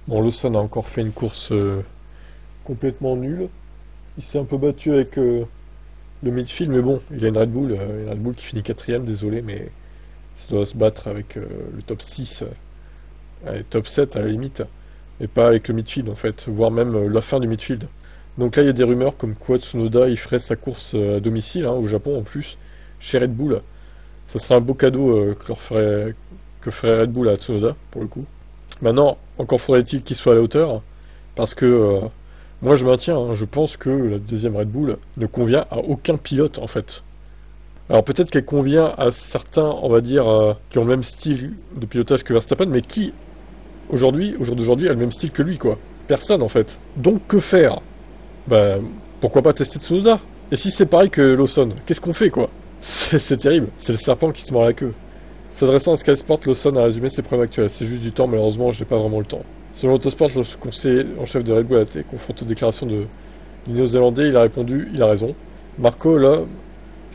Bon, Lawson a encore fait une course complètement nulle. Il s'est un peu battu avec le midfield, mais bon, il a une Red Bull qui finit quatrième, désolé, mais ça doit se battre avec le top 6, allez, top 7 à la limite, et pas avec le midfield en fait, voire même la fin du midfield. Donc là, il y a des rumeurs comme quoi Tsunoda il ferait sa course à domicile, hein, au Japon en plus, chez Red Bull. Ça serait un beau cadeau que ferait Red Bull à Tsunoda, pour le coup. Maintenant, encore faudrait-il qu'il soit à la hauteur, parce que moi je maintiens, hein, je pense que la deuxième Red Bull ne convient à aucun pilote en fait. Alors peut-être qu'elle convient à certains, on va dire, qui ont le même style de pilotage que Verstappen, mais qui, aujourd'hui, au jour d'aujourd'hui, a le même style que lui, quoi. Personne en fait. Donc que faire? Bah, pourquoi pas tester Tsunoda? Et si c'est pareil que Lawson, qu'est-ce qu'on fait, quoi? C'est terrible, c'est le serpent qui se mord la queue. S'adressant à Sky Sport, Lawson a résumé ses problèmes actuels. C'est juste du temps, malheureusement, j'ai pas vraiment le temps. Selon Autosport, le conseiller en chef de Red Bull a été confronté aux déclarations du Néo-Zélandais. Il a répondu, il a raison. Marco, là,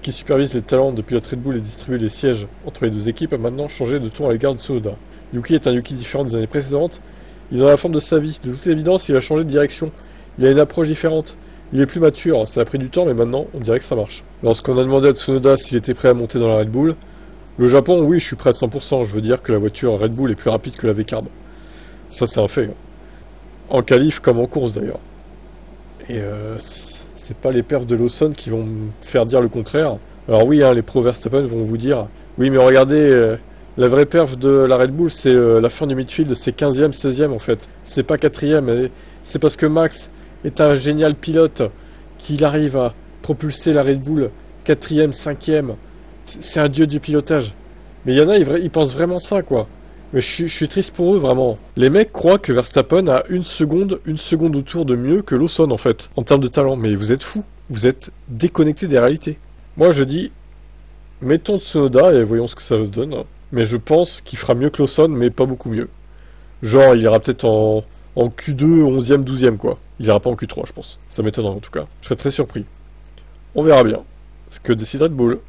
qui supervise les talents de pilote Red Bull et distribue les sièges entre les deux équipes, a maintenant changé de ton à l'égard de Tsunoda. Yuki est un Yuki différent des années précédentes. Il est dans la forme de sa vie. De toute évidence, il a changé de direction. Il a une approche différente. Il est plus mature. Ça a pris du temps, mais maintenant, on dirait que ça marche. Lorsqu'on a demandé à Tsunoda s'il était prêt à monter dans la Red Bull, le Japon, oui, je suis prêt à 100%. Je veux dire que la voiture Red Bull est plus rapide que la V-Carb. Ça, c'est un fait. En qualif comme en course, d'ailleurs. Et c'est pas les perfs de Lawson qui vont me faire dire le contraire. Alors oui, hein, les pros Verstappen vont vous dire, oui, mais regardez, la vraie perf de la Red Bull, c'est la fin du midfield, c'est 15e, 16e en fait. C'est pas 4e. C'est parce que Max est un génial pilote qu'il arrive à propulser la Red Bull 4e, 5e. C'est un dieu du pilotage. Mais il y en a, ils pensent vraiment ça, quoi. Mais je suis triste pour eux, vraiment. Les mecs croient que Verstappen a une seconde autour de mieux que Lawson, en fait, en termes de talent. Mais vous êtes fous. Vous êtes déconnectés des réalités. Moi, je dis, mettons Tsunoda et voyons ce que ça donne. Mais je pense qu'il fera mieux que Lawson, mais pas beaucoup mieux. Genre, il ira peut-être en Q2, 11e, 12e, quoi. Il ira pas en Q3, je pense. Ça m'étonnerait, en tout cas. Je serais très surpris. On verra bien. Ce que décide Red Bull.